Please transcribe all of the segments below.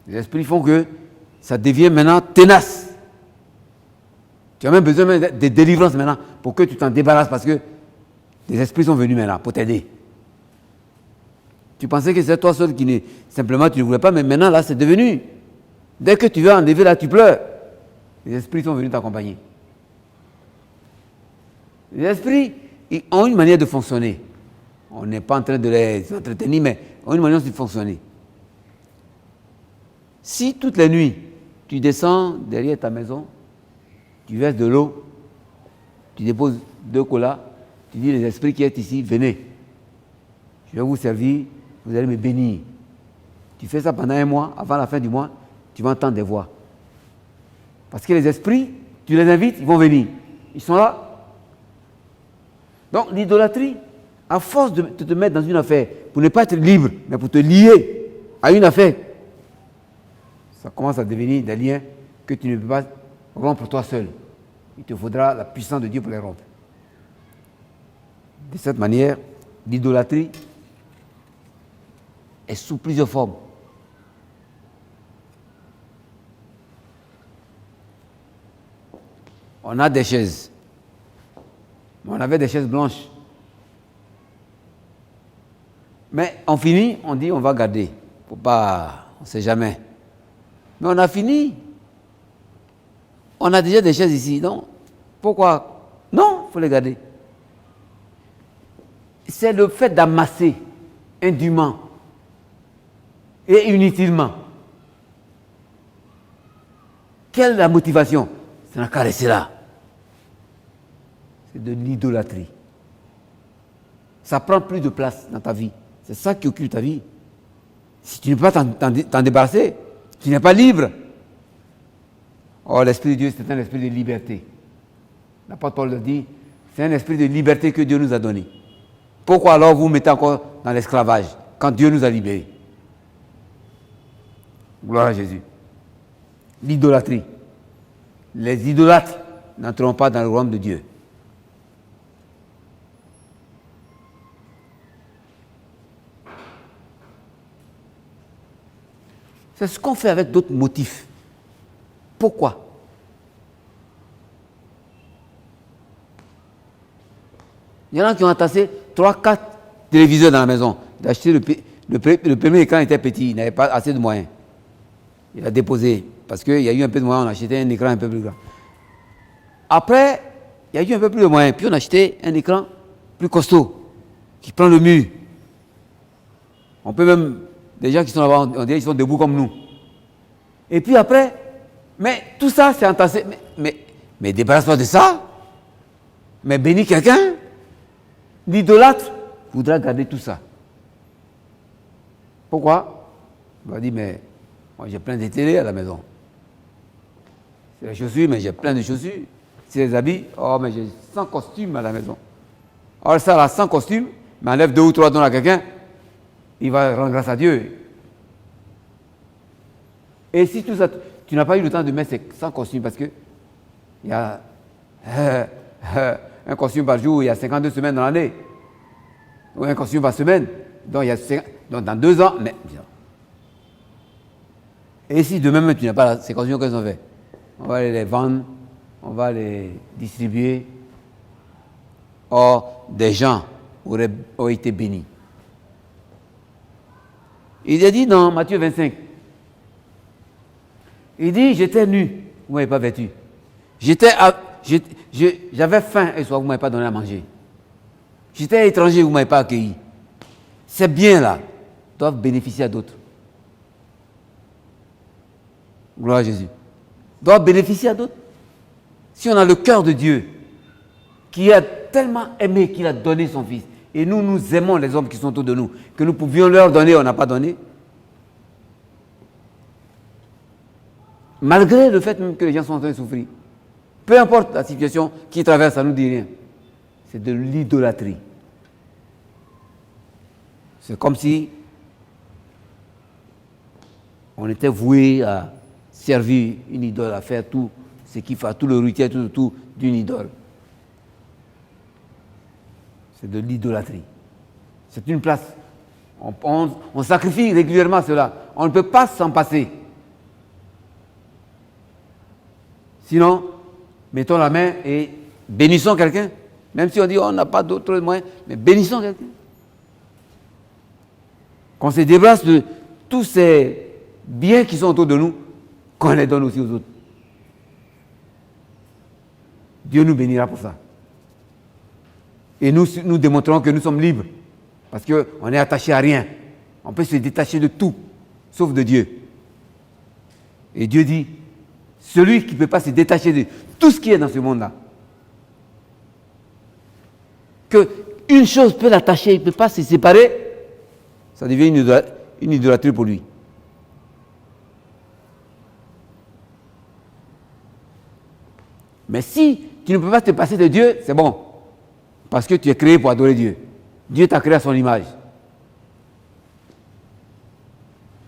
Les esprits font que ça devient maintenant tenace. Tu as même besoin de délivrance maintenant pour que tu t'en débarrasses parce que les esprits sont venus maintenant pour t'aider. Tu pensais que c'est toi seul qui n'est simplement tu ne voulais pas, mais maintenant là c'est devenu. Dès que tu veux enlever là, tu pleures. Les esprits sont venus t'accompagner. Les esprits ils ont une manière de fonctionner. On n'est pas en train de les entretenir, mais ils ont une manière de fonctionner. Si toutes les nuits, tu descends derrière ta maison, tu verses de l'eau, tu déposes 2 colas, tu dis les esprits qui sont ici, venez. Je vais vous servir, vous allez me bénir. Tu fais ça pendant 1 mois, avant la fin du mois, tu vas entendre des voix. Parce que les esprits, tu les invites, ils vont venir. Ils sont là. Donc l'idolâtrie, à force de te mettre dans une affaire, pour ne pas être libre, mais pour te lier à une affaire, ça commence à devenir des liens que tu ne peux pas rompre toi seul. Il te faudra la puissance de Dieu pour les rompre. De cette manière, l'idolâtrie est sous plusieurs formes. On a des chaises. On avait des chaises blanches. Mais on finit, on dit on va garder. Faut pas, on ne sait jamais. Mais on a fini. On a déjà des chaises ici, non? Pourquoi? Non, il faut les garder. C'est le fait d'amasser indûment et inutilement. Quelle est la motivation? C'est la caresser là. C'est de l'idolâtrie. Ça prend plus de place dans ta vie. C'est ça qui occupe ta vie. Si tu ne peux pas t'en débarrasser, tu n'es pas libre. Oh, l'Esprit de Dieu, c'est un esprit de liberté. L'apôtre Paul le dit, c'est un esprit de liberté que Dieu nous a donné. Pourquoi alors vous mettez encore dans l'esclavage quand Dieu nous a libérés? Gloire à Jésus. L'idolâtrie. Les idolâtres n'entreront pas dans le royaume de Dieu. C'est ce qu'on fait avec d'autres motifs. Pourquoi? Il y en a qui ont entassé 3-4 téléviseurs dans la maison. Le premier écran était petit, il n'avait pas assez de moyens. Il a déposé, parce qu'il y a eu un peu de moyens, on a acheté un écran un peu plus grand. Après, il y a eu un peu plus de moyens, puis on a acheté un écran plus costaud, qui prend le mur. On peut même, des gens qui sont là-bas, on dirait qu'ils sont debout comme nous. Et puis après, mais tout ça, c'est entassé. Mais débarrasse-toi de ça. Mais bénis quelqu'un. L'idolâtre voudra garder tout ça. Pourquoi? Il va dire, mais moi j'ai plein de télé à la maison. C'est les chaussures, mais j'ai plein de chaussures. C'est les habits, oh mais j'ai 100 costumes à la maison. Alors ça, là, 100 costumes, mais enlève 2 ou 3 dons à quelqu'un, il va rendre grâce à Dieu. Et si tout ça, tu n'as pas eu le temps de mettre ces 100 costumes, parce que il y a un costume par jour, il y a 52 semaines dans l'année. Ou un costume par semaine. Donc, donc dans 2 ans, mais... Et si demain même tu n'as pas ces costumes qu'ils ont fait, on va les vendre, on va les distribuer. Or, des gens auraient été bénis. Il a dit dans Matthieu 25, il dit, j'étais nu, vous ne m'avez pas vêtu. J'avais faim et soif, vous ne m'avez pas donné à manger. J'étais étranger, vous ne m'avez pas accueilli. Ces biens-là doivent bénéficier à d'autres. Gloire à Jésus. Doivent bénéficier à d'autres. Si on a le cœur de Dieu, qui a tellement aimé qu'il a donné son Fils, et nous aimons les hommes qui sont autour de nous, que nous pouvions leur donner, on n'a pas donné, malgré le fait même que les gens sont en train de souffrir. Peu importe la situation qui traverse, ça ne nous dit rien. C'est de l'idolâtrie. C'est comme si on était voué à servir une idole, à faire tout ce qu'il fait, tout le rituel, tout d'une idole. C'est de l'idolâtrie. C'est une place. On sacrifie régulièrement cela. On ne peut pas s'en passer. Sinon, mettons la main et bénissons quelqu'un. Même si on dit on n'a pas d'autres moyens, mais bénissons quelqu'un. Qu'on se débarrasse de tous ces biens qui sont autour de nous, qu'on les donne aussi aux autres. Dieu nous bénira pour ça. Et nous démontrons que nous sommes libres. Parce qu'on est attaché à rien. On peut se détacher de tout, sauf de Dieu. Et Dieu dit, celui qui ne peut pas se détacher de tout ce qui est dans ce monde-là, qu'une chose peut l'attacher, il ne peut pas se séparer, ça devient une idolâtrie pour lui. Mais si tu ne peux pas te passer de Dieu, c'est bon. Parce que tu es créé pour adorer Dieu. Dieu t'a créé à son image.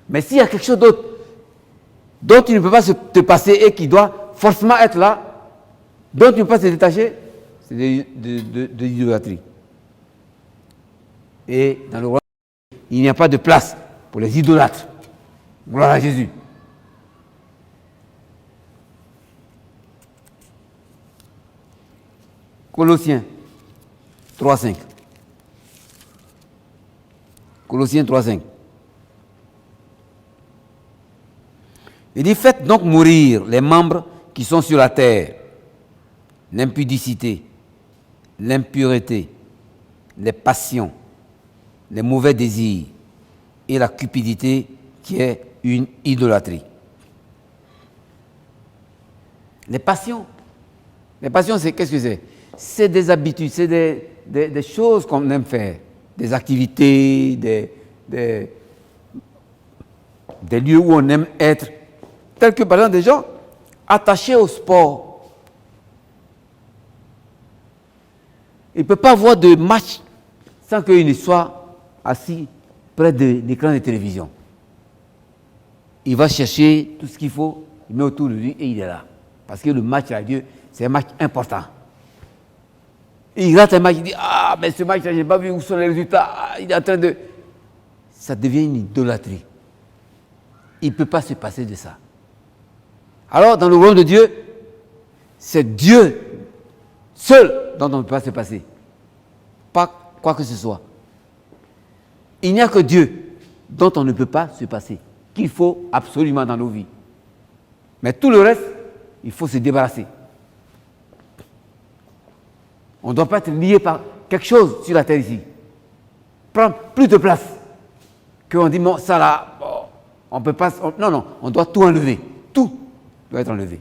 Mais s'il y a quelque chose d'autre dont tu ne peux pas te passer et qui doit forcément être là, dont tu ne peux pas se détacher, c'est de l'idolâtrie. Et dans le royaume, il n'y a pas de place pour les idolâtres. Gloire à Jésus. Colossiens 3.5. Colossiens 3.5. Il dit, faites donc mourir les membres qui sont sur la terre, l'impudicité, l'impureté, les passions, les mauvais désirs et la cupidité qui est une idolâtrie. Les passions, c'est qu'est-ce que c'est? C'est des habitudes, c'est des choses qu'on aime faire, des activités, des lieux où on aime être, tels que par exemple des gens attachés au sport. Il ne peut pas voir de match sans qu'il ne soit assis près de l'écran de télévision. Il va chercher tout ce qu'il faut, il met autour de lui et il est là. Parce que le match à Dieu, c'est un match important. Il rate un match, il dit, ah, mais ce match-là, je n'ai pas vu où sont les résultats. Ah, il est en train de... Ça devient une idolâtrie. Il ne peut pas se passer de ça. Alors, dans le royaume de Dieu, c'est Dieu seul dont on ne peut pas se passer. Pas quoi que ce soit. Il n'y a que Dieu dont on ne peut pas se passer, qu'il faut absolument dans nos vies. Mais tout le reste, il faut se débarrasser. On ne doit pas être lié par quelque chose sur la terre ici. Prendre plus de place. Qu'on dit, bon, ça là, bon, on peut pas... non, on doit tout enlever. Tout doit être enlevé.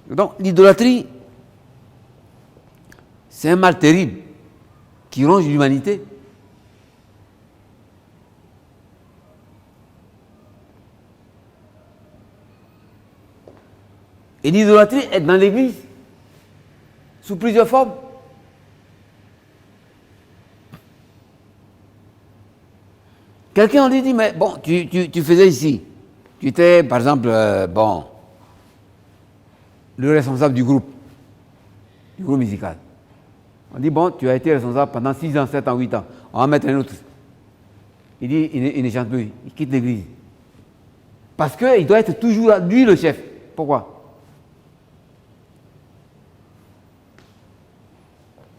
Donc, l'idolâtrie, c'est un mal terrible qui ronge l'humanité. Et l'idolâtrie est dans l'Église, sous plusieurs formes. Quelqu'un lui dit, mais bon, tu faisais ici. Tu étais, par exemple, le responsable du groupe musical. On dit, bon, tu as été responsable pendant 6 ans, 7 ans, 8 ans. On va mettre un autre. Il dit, il ne chante plus, il quitte l'église. Parce qu'il doit être toujours là, lui le chef. Pourquoi?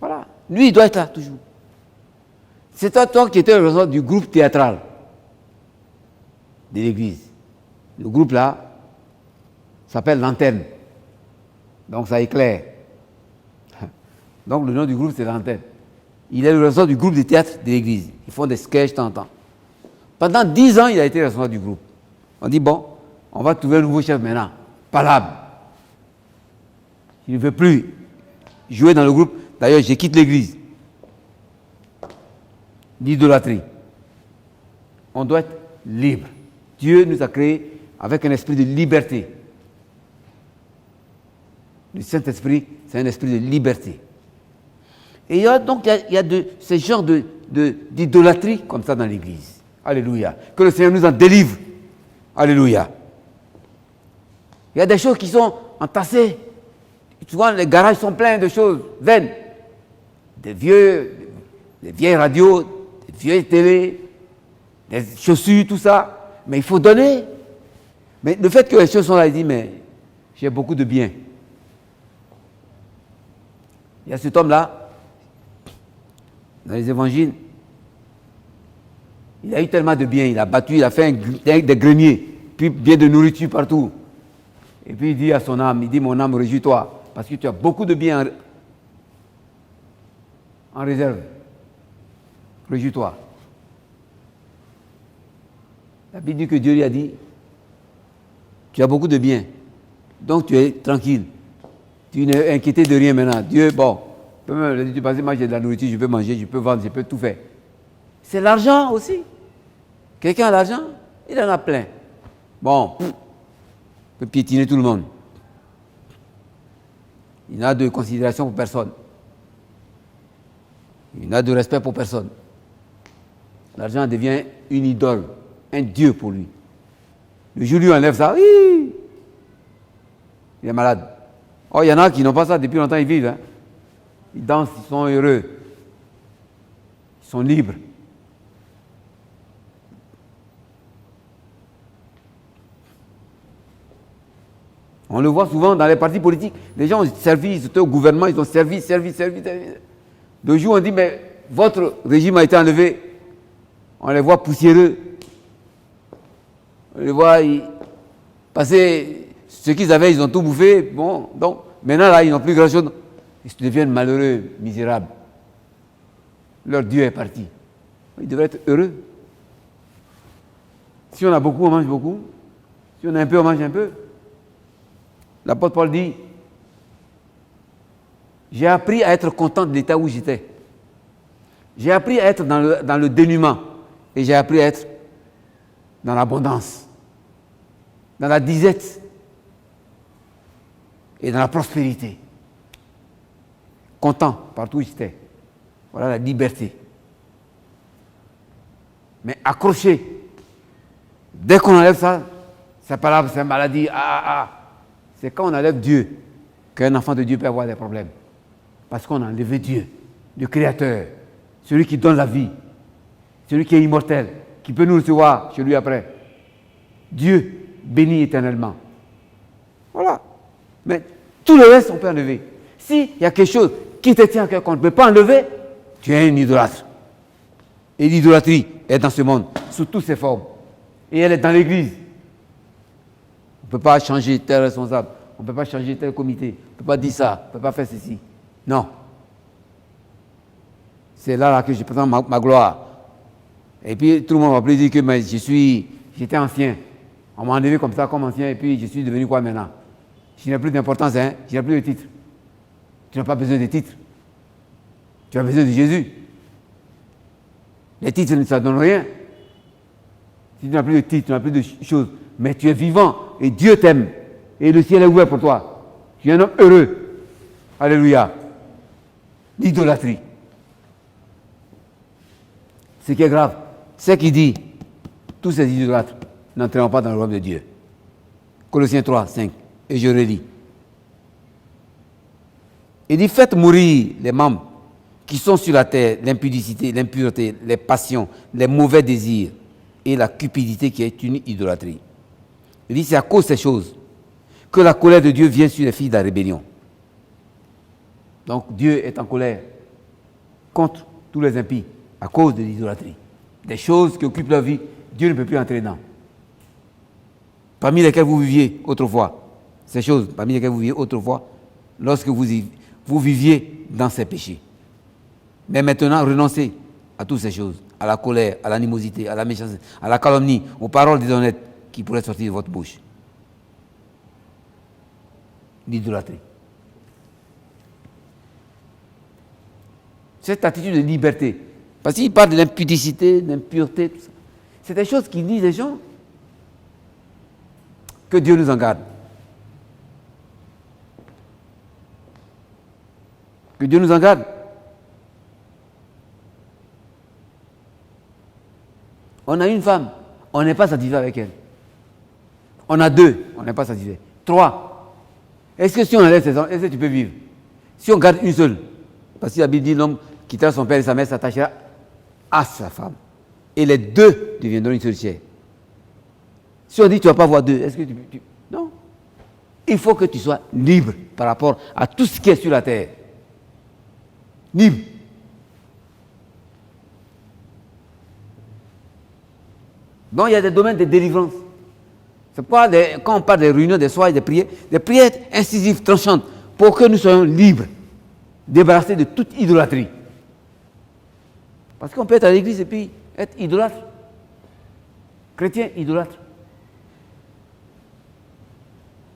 Voilà. Lui, il doit être là, toujours. C'est toi qui étais le responsable du groupe théâtral de l'église. Le groupe là s'appelle l'antenne. Donc ça éclaire. Donc le nom du groupe c'est l'antenne. Il est le responsable du groupe de théâtre de l'église. Ils font des sketchs de temps en temps. Pendant 10 ans, il a été responsable du groupe. On dit bon, on va trouver un nouveau chef maintenant. Palable. Il ne veut plus jouer dans le groupe. D'ailleurs, je quitte l'église. L'idolâtrie. On doit être libre. Dieu nous a créés avec un esprit de liberté. Le Saint-Esprit, c'est un esprit de liberté. Et il y a donc ce genre d'idolâtrie comme ça dans l'Église. Alléluia. Que le Seigneur nous en délivre. Alléluia. Il y a des choses qui sont entassées. Souvent, les garages sont pleins de choses vaines. Des vieilles radios, des vieilles télés, des chaussures, tout ça. Mais il faut donner. Mais le fait que les choses sont là, il dit, mais j'ai beaucoup de biens. Il y a cet homme-là, dans les évangiles, il a eu tellement de biens, il a battu, il a fait des greniers, puis bien de nourriture partout. Et puis il dit à son âme, il dit, mon âme, réjouis-toi, parce que tu as beaucoup de biens en réserve. Réjouis-toi. La Bible dit que Dieu lui a dit, tu as beaucoup de biens, donc tu es tranquille. Tu n'es inquiété de rien maintenant. Dieu, bon, tu penses, moi j'ai de la nourriture, je peux manger, je peux vendre, je peux tout faire. C'est l'argent aussi. Quelqu'un a l'argent, il en a plein. Bon, il peut piétiner tout le monde. Il n'a de considération pour personne. Il n'a de respect pour personne. L'argent devient une idole, un dieu pour lui. Le jour où lui enlève ça, oui, il est malade. Oh, il y en a qui n'ont pas ça depuis longtemps, ils vivent. Hein. Ils dansent, ils sont heureux. Ils sont libres. On le voit souvent dans les partis politiques. Les gens ont servi, ils étaient au gouvernement, ils ont servi. Le jour où on dit, mais votre régime a été enlevé, on les voit poussiéreux. On les voit passer, ce qu'ils avaient, ils ont tout bouffé. Bon, donc, maintenant, là, ils n'ont plus grand-chose. Ils deviennent malheureux, misérables. Leur Dieu est parti. Ils devraient être heureux. Si on a beaucoup, on mange beaucoup. Si on a un peu, on mange un peu. L'apôtre Paul dit, j'ai appris à être content de l'état où j'étais. J'ai appris à être dans le dénuement. Et j'ai appris à être dans l'abondance, dans la disette et dans la prospérité. Content partout où j'étais. Voilà la liberté. Mais accroché. Dès qu'on enlève ça, c'est pas là, c'est une maladie. C'est quand on enlève Dieu qu'un enfant de Dieu peut avoir des problèmes. Parce qu'on a enlevé Dieu, le Créateur, celui qui donne la vie, celui qui est immortel, qui peut nous recevoir chez lui après. Dieu béni éternellement. Voilà. Mais tout le reste, on peut enlever. S'il y a quelque chose qui te tient à cœur qu'on ne peut pas enlever, tu es un idolâtre. Et l'idolâtrie est dans ce monde, sous toutes ses formes. Et elle est dans l'Église. On ne peut pas changer tel responsable, on ne peut pas changer tel comité, on ne peut pas dire ça, on ne peut pas faire ceci. Non. C'est là que je présente ma gloire. Et puis tout le monde va plus dire que j'étais ancien. On m'a enlevé comme ça, comme ancien, et puis je suis devenu quoi maintenant? Je n'ai plus d'importance, hein? Je n'ai plus de titre. Tu n'as pas besoin de titres. Tu as besoin de Jésus. Les titres, ça ne donne rien. Si tu n'as plus de titres, tu n'as plus de choses, mais tu es vivant et Dieu t'aime. Et le ciel est ouvert pour toi. Tu es un homme heureux. Alléluia. L'idolâtrie. Ce qui est grave, c'est qu'il dit, tous ces idolâtres n'entreront pas dans le royaume de Dieu. Colossiens 3, 5. Et je relis. Il dit, faites mourir les membres qui sont sur la terre, l'impudicité, l'impureté, les passions, les mauvais désirs et la cupidité qui est une idolâtrie. Il dit, c'est à cause de ces choses que la colère de Dieu vient sur les filles de la rébellion. Donc Dieu est en colère contre tous les impies à cause de l'idolâtrie. Des choses qui occupent leur vie, Dieu ne peut plus entrer dedans. Parmi lesquelles vous viviez autrefois, ces choses parmi lesquelles vous viviez autrefois, lorsque vous viviez dans ces péchés. Mais maintenant, renoncez à toutes ces choses, à la colère, à l'animosité, à la méchanceté, à la calomnie, aux paroles déshonnêtes qui pourraient sortir de votre bouche. L'idolâtrie. Cette attitude de liberté, parce qu'il parle de l'impudicité, de l'impureté, tout ça. C'est des choses qui disent les gens. Que Dieu nous en garde. Que Dieu nous en garde. On a une femme, on n'est pas satisfait avec elle. On a deux, on n'est pas satisfait. 3. Est-ce que si on enlève ces hommes, est-ce que tu peux vivre? Si on garde une seule, parce que la Bible dit l'homme quittera son père et sa mère s'attachera à sa femme. Et les deux deviendront une seule chair. Si on dit que tu ne vas pas voir deux, est-ce que tu... Non. Il faut que tu sois libre par rapport à tout ce qui est sur la terre. Libre. Donc il y a des domaines de délivrance. C'est pourquoi quand on parle des réunions, des soirs et des prières incisives, tranchantes, pour que nous soyons libres, débarrassés de toute idolâtrie. Parce qu'on peut être à l'église et puis être idolâtre. Chrétien idolâtre.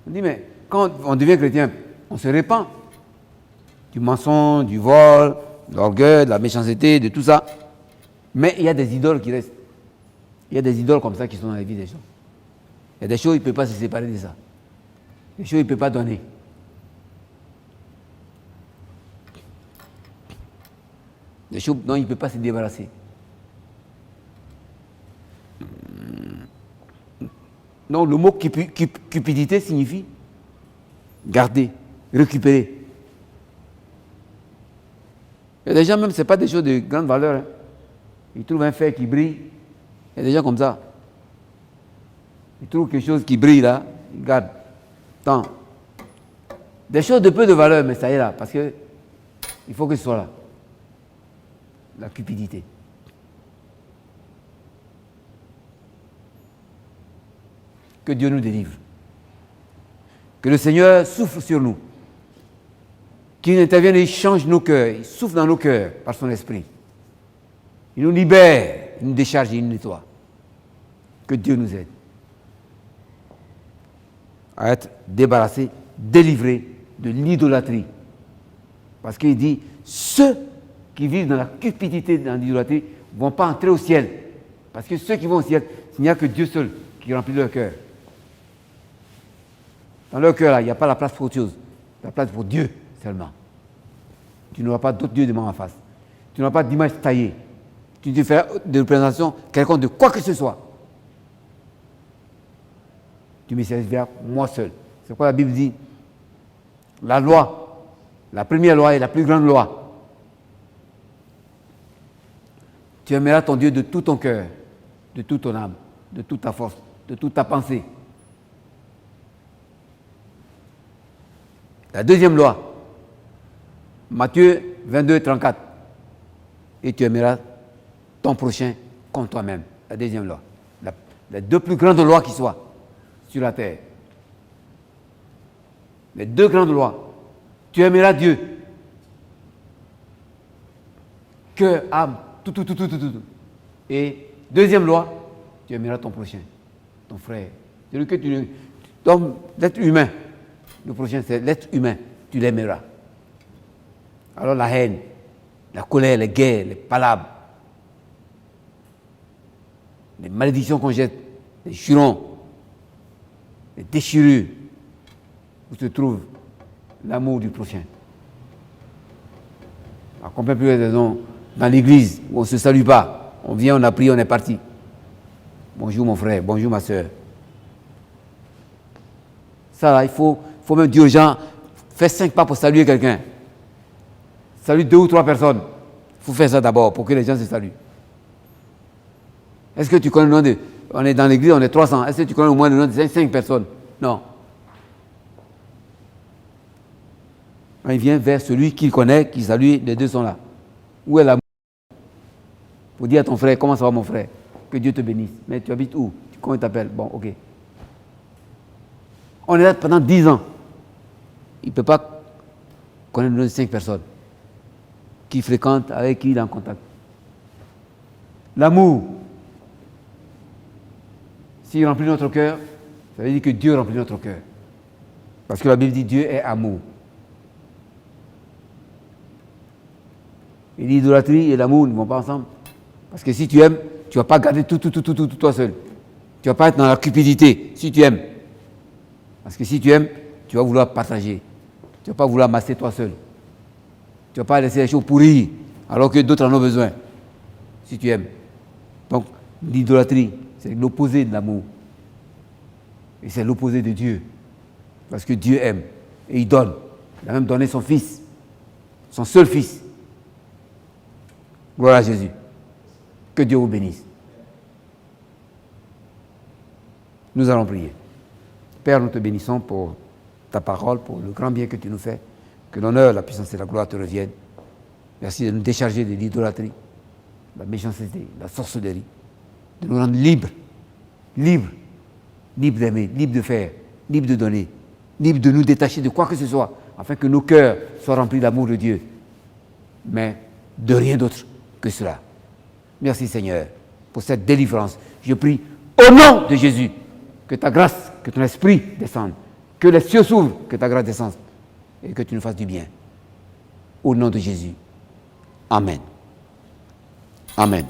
On dit, mais quand on devient chrétien, on se répand du mensonge, du vol, de l'orgueil, de la méchanceté, de tout ça. Mais il y a des idoles qui restent. Il y a des idoles comme ça qui sont dans la vie des gens. Il y a des choses, il ne peut pas se séparer de ça. Des choses, il ne peut pas donner. Des choses dont il ne peut pas se débarrasser. Donc le mot cupidité signifie garder, récupérer. Il y a des gens même, ce n'est pas des choses de grande valeur. Hein. Ils trouvent un fer qui brille. Il y a des gens comme ça. Ils trouvent quelque chose qui brille là, ils gardent. Tant. Des choses de peu de valeur, mais ça y est là, parce que il faut que ce soit là. La cupidité. Que Dieu nous délivre. Que le Seigneur souffle sur nous. Qu'il intervienne et il change nos cœurs, il souffle dans nos cœurs par son esprit. Il nous libère, il nous décharge, il nous nettoie. Que Dieu nous aide à être débarrassés, délivrés de l'idolâtrie. Parce qu'il dit, ceux qui vivent dans la cupidité, dans l'idolâtrie, ne vont pas entrer au ciel. Parce que ceux qui vont au ciel, il n'y a que Dieu seul qui remplit leur cœur. Dans leur cœur, là, il n'y a pas la place pour autre chose. La place pour Dieu seulement. Tu n'auras pas d'autre Dieu devant ma face. Tu n'auras pas d'image taillée. Tu ne feras de représentation quelconque de quoi que ce soit. Tu me serviras moi seul. C'est pourquoi la Bible dit, la loi, la première loi est la plus grande loi. Tu aimeras ton Dieu de tout ton cœur, de toute ton âme, de toute ta force, de toute ta pensée. La deuxième loi, Matthieu 22, 34. Et tu aimeras ton prochain comme toi-même. La deuxième loi. Les deux plus grandes lois qui soient sur la terre. Les deux grandes lois. Tu aimeras Dieu. Cœur, âme, tout. Et deuxième loi, tu aimeras ton prochain, ton frère. Celui que tu... Donc, l'être humain. Le prochain, c'est l'être humain. Tu l'aimeras. Alors la haine, la colère, les guerres, les palabres, les malédictions qu'on jette, les jurons, les déchirures, où se trouve l'amour du prochain. À combien plus de raisons dans l'église où on ne se salue pas, on vient, on a prié, on est parti. Bonjour mon frère, bonjour ma soeur. Ça là, il faut même dire aux gens, fais 5 pas pour saluer quelqu'un. Salue 2 ou 3 personnes. Il faut faire ça d'abord pour que les gens se saluent. Est-ce que tu connais le nom de... On est dans l'église, on est 300. Est-ce que tu connais au moins le nom de 5 personnes? Non. Quand il vient vers celui qu'il connaît, qui salue, les deux sont là. Où est l'amour? Pour dire à ton frère, comment ça va mon frère? Que Dieu te bénisse. Mais tu habites où? Comment il t'appelle? Bon, ok. On est là pendant 10 ans. Il ne peut pas connaître le nom de 5 personnes qui fréquentent, avec qui il est en contact. L'amour, s'il remplit notre cœur, ça veut dire que Dieu remplit notre cœur. Parce que la Bible dit Dieu est amour. Et l'idolâtrie et l'amour ne vont pas ensemble. Parce que si tu aimes, tu ne vas pas garder tout toi seul. Tu ne vas pas être dans la cupidité, si tu aimes. Parce que si tu aimes, tu vas vouloir partager. Tu ne vas pas vouloir masser toi seul. Tu ne vas pas laisser les choses pourrir, alors que d'autres en ont besoin. Si tu aimes. Donc, l'idolâtrie, c'est l'opposé de l'amour. Et c'est l'opposé de Dieu. Parce que Dieu aime. Et il donne. Il a même donné son fils. Son seul fils. Gloire à Jésus. Que Dieu vous bénisse. Nous allons prier. Père, nous te bénissons pour ta parole, pour le grand bien que tu nous fais. Que l'honneur, la puissance et la gloire te reviennent. Merci de nous décharger de l'idolâtrie, la méchanceté, la sorcellerie, de nous rendre libres, libres d'aimer, libres de faire, libres de donner, libres de nous détacher de quoi que ce soit, afin que nos cœurs soient remplis d'amour de Dieu, mais de rien d'autre que cela. Merci Seigneur pour cette délivrance. Je prie au nom de Jésus que ta grâce, que ton esprit descende, que les cieux s'ouvrent, que ta grâce descende et que tu nous fasses du bien. Au nom de Jésus. Amen. Amen.